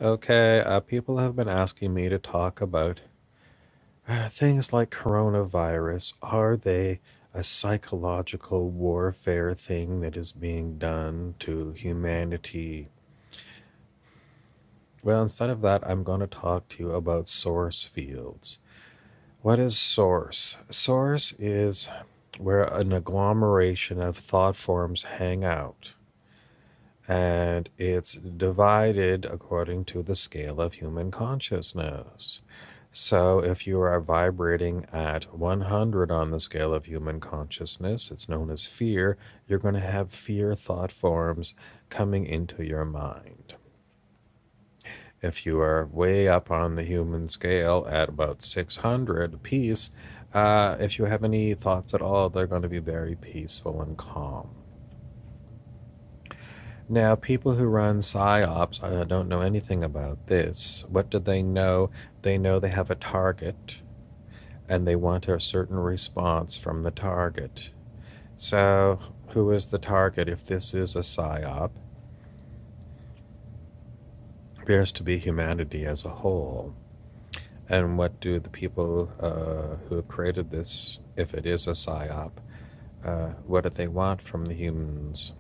Okay, people have been asking me to talk about things like coronavirus. Are they a psychological warfare thing that is being done to humanity? Well, instead of that, I'm going to talk to you about source fields. What is source? Source is where an agglomeration of thought forms hang out, and it's divided according to the scale of human consciousness. So if you are vibrating at 100 on the scale of human consciousness, it's known as fear, you're going to have fear thought forms coming into your mind. If you are way up on the human scale at about 600 peace, if you have any thoughts at all, they're going to be very peaceful and calm. Now, people who run PsyOps don't know anything about this. What do they know? They know they have a target and they want a certain response from the target. So, who is the target if this is a PsyOp? Appears to be humanity as a whole. And what do the people who have created this, if it is a PsyOp, what do they want from the humans?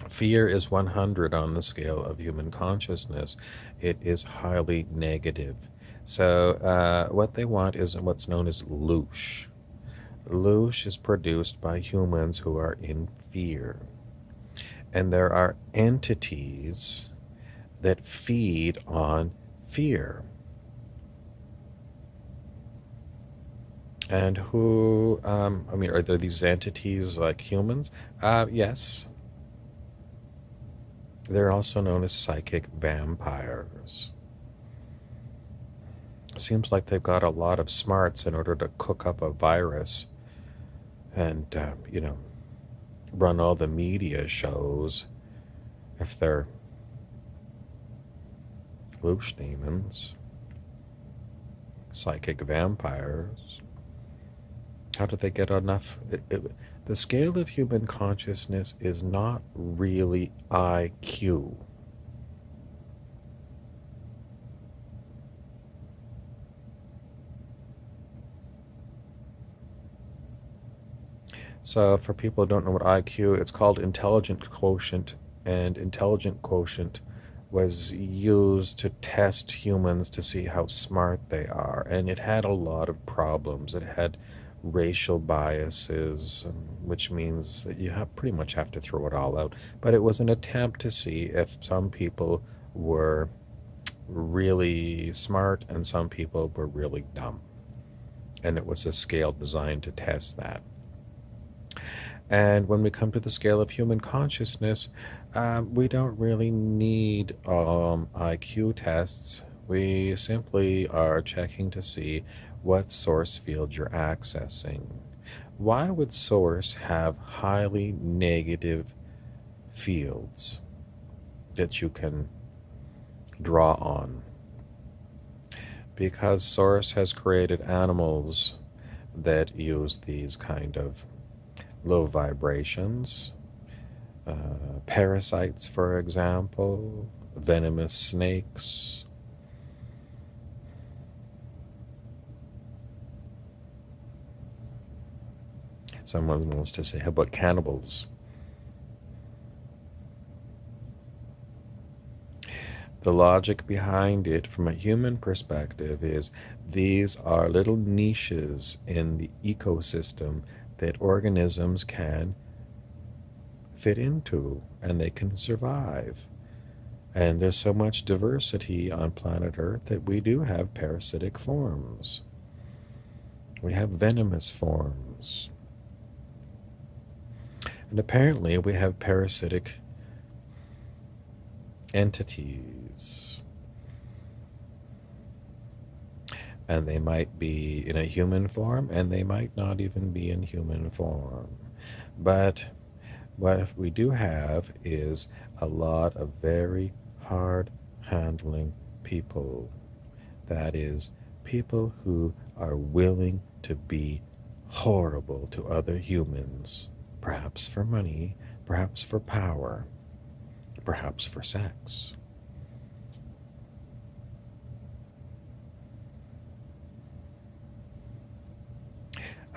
Fear is 100 on the scale of human consciousness. It is highly negative. So what they want is what's known as loosh. Loosh is produced by humans who are in fear. And there are entities that feed on fear. And who, are there these entities like humans? Yes. They're also known as psychic vampires. Seems like they've got a lot of smarts in order to cook up a virus and, run all the media shows if they're loose demons, psychic vampires. How do they get enough? The scale of human consciousness is not really IQ. So for people who don't know what IQ, it's called intelligent quotient, and intelligent quotient was used to test humans to see how smart they are, and it had a lot of problems. It had racial biases, which means that you pretty much have to throw it all out. But it was an attempt to see if some people were really smart and some people were really dumb. And it was a scale designed to test that. And when we come to the scale of human consciousness, we don't really need IQ tests. We simply are checking to see what source field you're accessing. Why would source have highly negative fields that you can draw on? Because source has created animals that use these kind of low vibrations, parasites, for example, venomous snakes. Someone wants to say, how about cannibals? The logic behind it from a human perspective is these are little niches in the ecosystem that organisms can fit into and they can survive. And there's so much diversity on planet Earth that we do have parasitic forms. We have venomous forms. And apparently we have parasitic entities. And they might be in a human form, and they might not even be in human form. But what we do have is a lot of very hard handling people. That is, people who are willing to be horrible to other humans, perhaps for money, perhaps for power, perhaps for sex.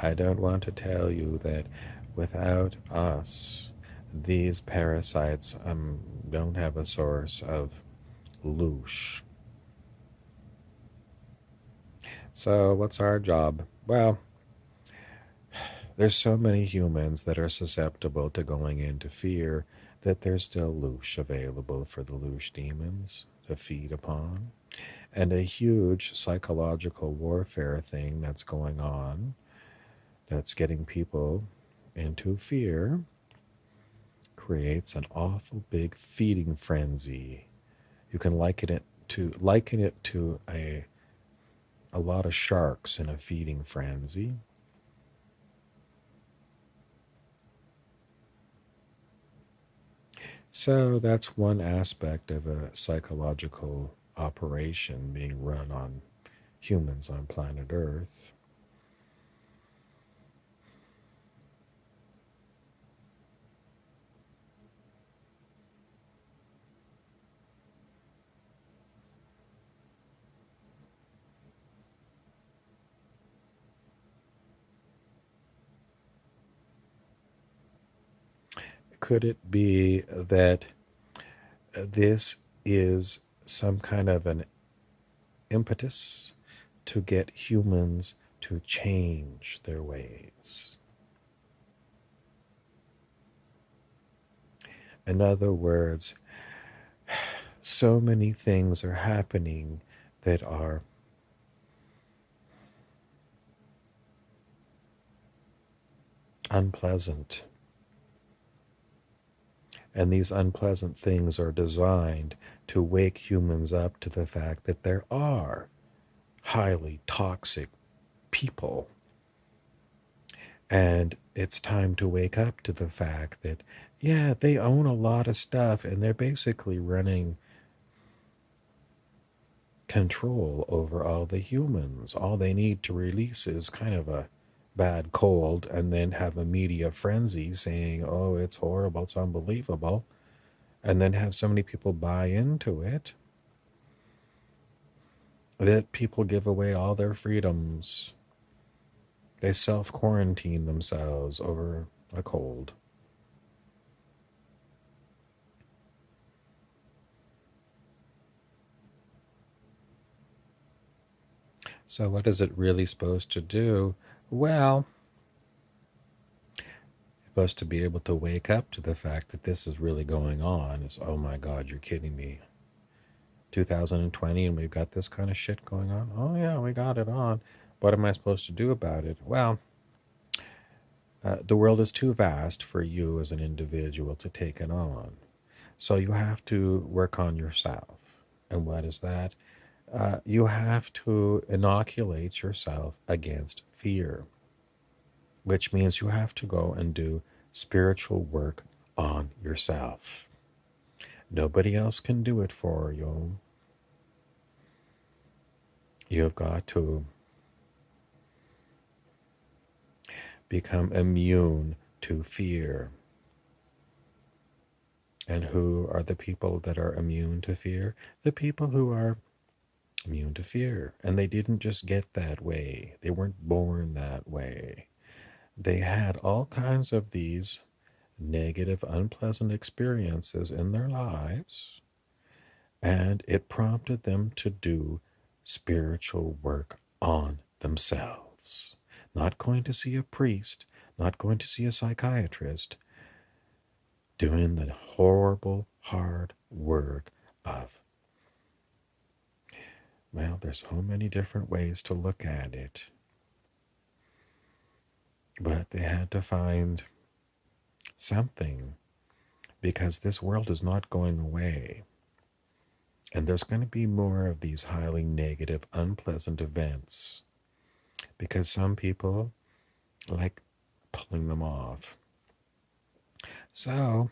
I don't want to tell you that without us, these parasites don't have a source of loosh. So, what's our job? Well, there's so many humans that are susceptible to going into fear that there's still loosh available for the loosh demons to feed upon. And a huge psychological warfare thing that's going on that's getting people into fear creates an awful big feeding frenzy. You can liken it to a lot of sharks in a feeding frenzy. So that's one aspect of a psychological operation being run on humans on planet Earth. Could it be that this is some kind of an impetus to get humans to change their ways? In other words, so many things are happening that are unpleasant. And these unpleasant things are designed to wake humans up to the fact that there are highly toxic people. And it's time to wake up to the fact that, yeah, they own a lot of stuff and they're basically running control over all the humans. All they need to release is kind of a bad cold and then have a media frenzy saying, oh, it's horrible, it's unbelievable, and then have so many people buy into it that people give away all their freedoms. They self quarantine themselves over a cold. So, what is it really supposed to do? Well, it's supposed to be able to wake up to the fact that this is really going on. It's, oh my God, you're kidding me. 2020 and we've got this kind of shit going on? Oh, yeah, we got it on. What am I supposed to do about it? Well, the world is too vast for you as an individual to take it on. So you have to work on yourself. And what is that? You have to inoculate yourself against fear, which means you have to go and do spiritual work on yourself. Nobody else can do it for you. You've got to become immune to fear. And who are the people that are immune to fear? The people who are immune to fear. And they didn't just get that way, they weren't born that way. They had all kinds of these negative, unpleasant experiences in their lives, and it prompted them to do spiritual work on themselves. Not going to see a priest, not going to see a psychiatrist, doing the horrible, hard work of, well, there's so many different ways to look at it. But they had to find something because this world is not going away. And there's going to be more of these highly negative, unpleasant events because some people like pulling them off. So,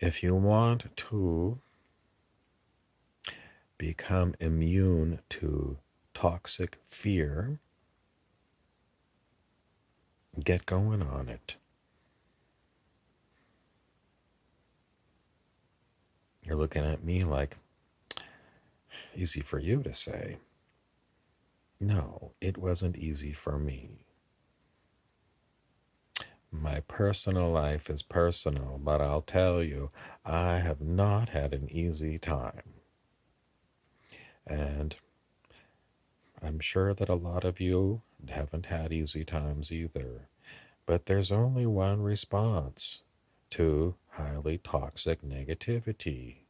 if you want to become immune to toxic fear, get going on it. You're looking at me like, easy for you to say. No, it wasn't easy for me. My personal life is personal, but I'll tell you, I have not had an easy time. And I'm sure that a lot of you haven't had easy times either. But there's only one response to highly toxic negativity.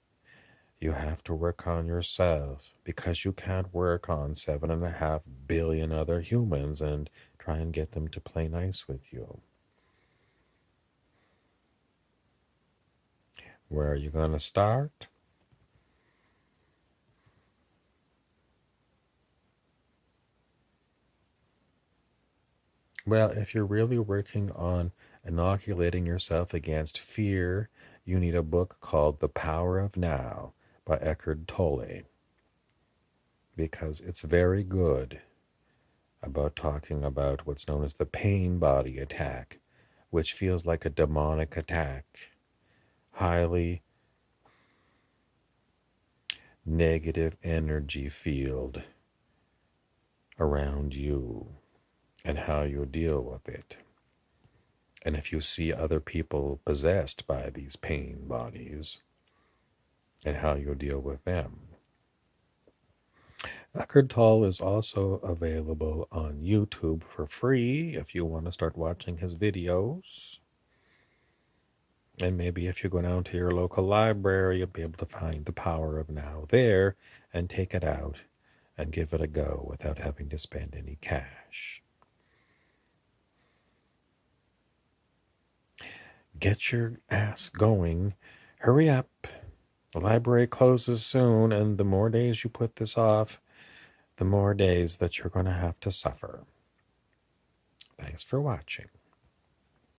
You have to work on yourself because you can't work on 7.5 billion other humans and try and get them to play nice with you. Where are you going to start? Well, if you're really working on inoculating yourself against fear, you need a book called The Power of Now by Eckhart Tolle because it's very good about talking about what's known as the pain body attack, which feels like a demonic attack, highly negative energy field around you and how you deal with it. And if you see other people possessed by these pain bodies and how you deal with them. Eckhart Tolle is also available on YouTube for free if you want to start watching his videos. And maybe if you go down to your local library, you'll be able to find The Power of Now there and take it out and give it a go without having to spend any cash. Get your ass going. Hurry up. The library closes soon, and the more days you put this off, the more days that you're going to have to suffer. Thanks for watching.